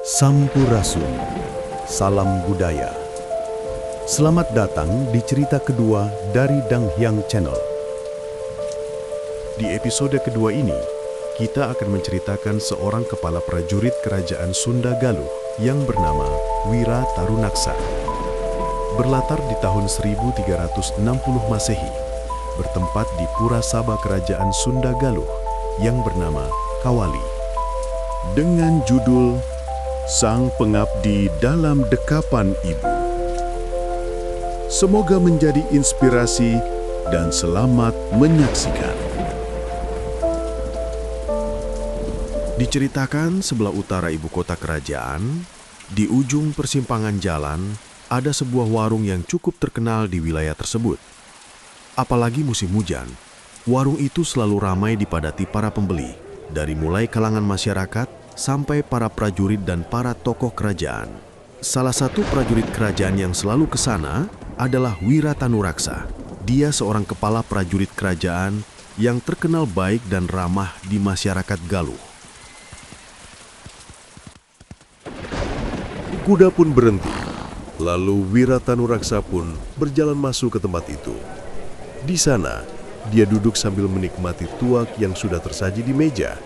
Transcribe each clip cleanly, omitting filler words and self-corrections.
Sampurasun, salam budaya. Selamat datang di cerita kedua dari Dang Hyang Channel. Di episode kedua ini, kita akan menceritakan seorang kepala prajurit kerajaan Sunda Galuh yang bernama Wira Tarunaksa. Berlatar di tahun 1360 Masehi, bertempat di Pura Saba Kerajaan Sunda Galuh yang bernama Kawali. Dengan judul Sang Pengabdi dalam Dekapan Ibu. Semoga menjadi inspirasi dan selamat menyaksikan. Diceritakan sebelah utara ibu kota kerajaan, di ujung persimpangan jalan, ada sebuah warung yang cukup terkenal di wilayah tersebut. Apalagi musim hujan, warung itu selalu ramai dipadati para pembeli, dari mulai kalangan masyarakat sampai para prajurit dan para tokoh kerajaan. Salah satu prajurit kerajaan yang selalu ke sana adalah Wira Tanuraksa. Dia seorang kepala prajurit kerajaan yang terkenal baik dan ramah di masyarakat Galuh. Kuda pun berhenti. Lalu Wira Tanuraksa pun berjalan masuk ke tempat itu. Di sana, dia duduk sambil menikmati tuak yang sudah tersaji di meja.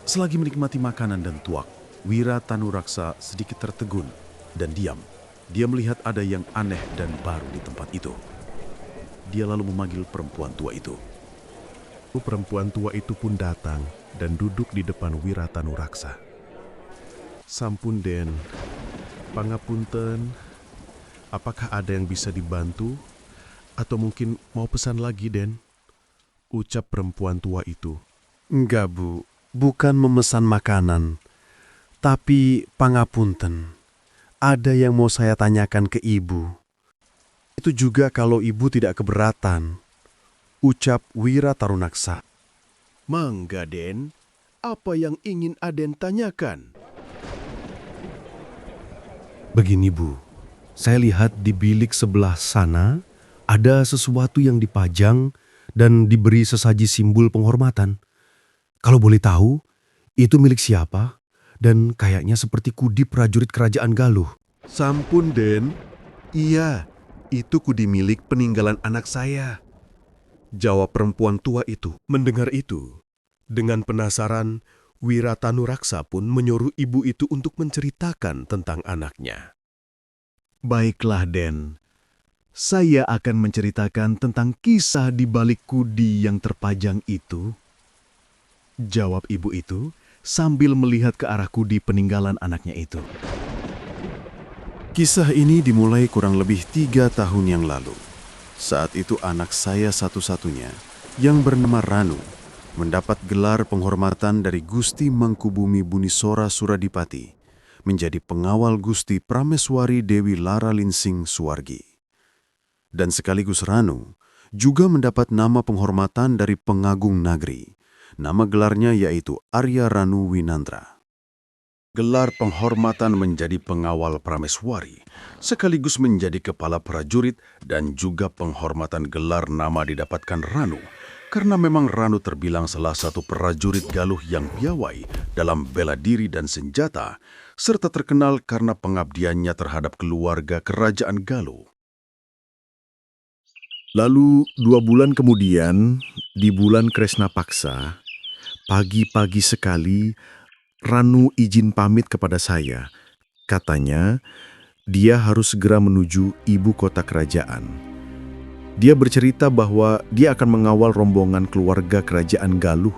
Selagi menikmati makanan dan tuak, Wira Tanuraksa sedikit tertegun dan diam. Dia melihat ada yang aneh dan baru di tempat itu. Dia lalu memanggil perempuan tua itu. Perempuan tua itu pun datang dan duduk di depan Wira Tanuraksa. Sampun Den, pangapunten, apakah ada yang bisa dibantu? Atau mungkin mau pesan lagi Den? Ucap perempuan tua itu. Enggak Bu, bukan memesan makanan, tapi pangapunten, ada yang mau saya tanyakan ke Ibu. Itu juga kalau Ibu tidak keberatan, ucap Wira Tarunaksa. Mangga Den, apa yang ingin Aden tanyakan? Begini Bu, saya lihat di bilik sebelah sana ada sesuatu yang dipajang dan diberi sesaji simbol penghormatan. Kalau boleh tahu, itu milik siapa? Dan kayaknya seperti kudi prajurit kerajaan Galuh. Sampun, Den. Iya, itu kudi milik peninggalan anak saya. Jawab perempuan tua itu. Mendengar itu, dengan penasaran, Wira Tanuraksa pun menyuruh ibu itu untuk menceritakan tentang anaknya. Baiklah, Den. Saya akan menceritakan tentang kisah di balik kudi yang terpajang itu. Jawab ibu itu sambil melihat ke arah kudi peninggalan anaknya itu. Kisah ini dimulai kurang lebih 3 tahun yang lalu. Saat itu anak saya satu-satunya yang bernama Ranu mendapat gelar penghormatan dari Gusti Mangkubumi Bunisora Suradipati menjadi pengawal Gusti Prameswari Dewi Lara Linsing Suwargi. Dan sekaligus Ranu juga mendapat nama penghormatan dari Pengagung Nagri. Nama gelarnya yaitu Arya Ranu Winandra. Gelar penghormatan menjadi pengawal Prameswari, sekaligus menjadi kepala prajurit dan juga penghormatan gelar nama didapatkan Ranu, karena memang Ranu terbilang salah satu prajurit Galuh yang piawai dalam bela diri dan senjata, serta terkenal karena pengabdiannya terhadap keluarga kerajaan Galuh. Lalu 2 bulan kemudian, di bulan Kresna Paksa, pagi-pagi sekali, Ranu izin pamit kepada saya. Katanya, dia harus segera menuju ibu kota kerajaan. Dia bercerita bahwa dia akan mengawal rombongan keluarga kerajaan Galuh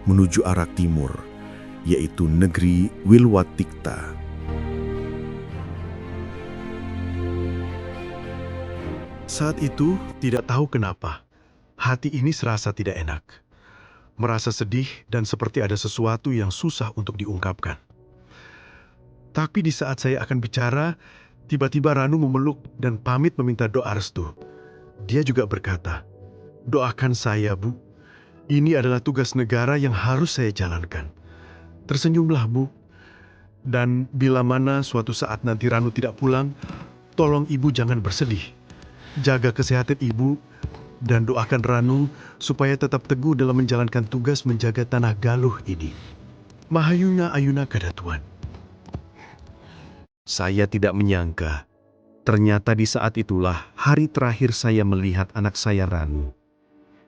menuju arah timur, yaitu negeri Wilwatikta. Saat itu, tidak tahu kenapa, hati ini serasa tidak enak. Merasa sedih dan seperti ada sesuatu yang susah untuk diungkapkan. Tapi di saat saya akan bicara, tiba-tiba Ranu memeluk dan pamit meminta doa restu. Dia juga berkata, "Doakan saya, Bu. Ini adalah tugas negara yang harus saya jalankan. Tersenyumlah, Bu. Dan bila mana suatu saat nanti Ranu tidak pulang, tolong Ibu jangan bersedih. Jaga kesehatan Ibu dan doakan Ranu supaya tetap teguh dalam menjalankan tugas menjaga tanah Galuh ini. Mahayuna Ayuna Kadatuan. Saya tidak menyangka, ternyata di saat itulah hari terakhir saya melihat anak saya Ranu.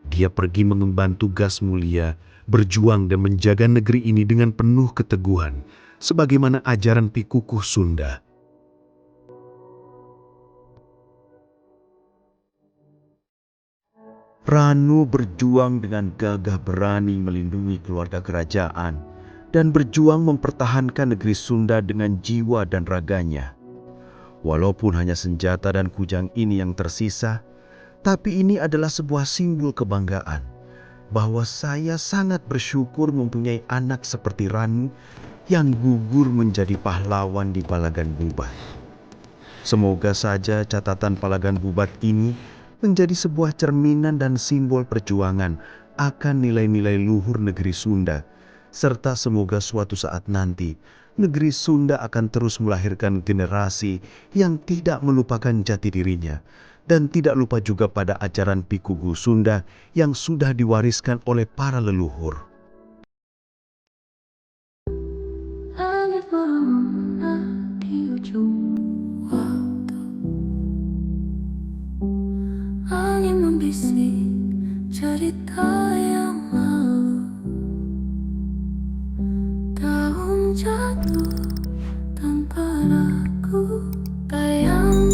Dia pergi mengemban tugas mulia, berjuang dan menjaga negeri ini dengan penuh keteguhan, sebagaimana ajaran Pikukuh Sunda. Ranu berjuang dengan gagah berani melindungi keluarga kerajaan dan berjuang mempertahankan negeri Sunda dengan jiwa dan raganya. Walaupun hanya senjata dan kujang ini yang tersisa, tapi ini adalah sebuah simbol kebanggaan bahwa saya sangat bersyukur mempunyai anak seperti Ranu yang gugur menjadi pahlawan di Palagan Bubat. Semoga saja catatan Palagan Bubat ini menjadi sebuah cerminan dan simbol perjuangan akan nilai-nilai luhur negeri Sunda, serta semoga suatu saat nanti negeri Sunda akan terus melahirkan generasi yang tidak melupakan jati dirinya dan tidak lupa juga pada ajaran Pikukuh Sunda yang sudah diwariskan oleh para leluhur. Langit berwarna di ujung waktu, angin membisik cerita yang lalu, daun jatuh tanpa ragu, bayang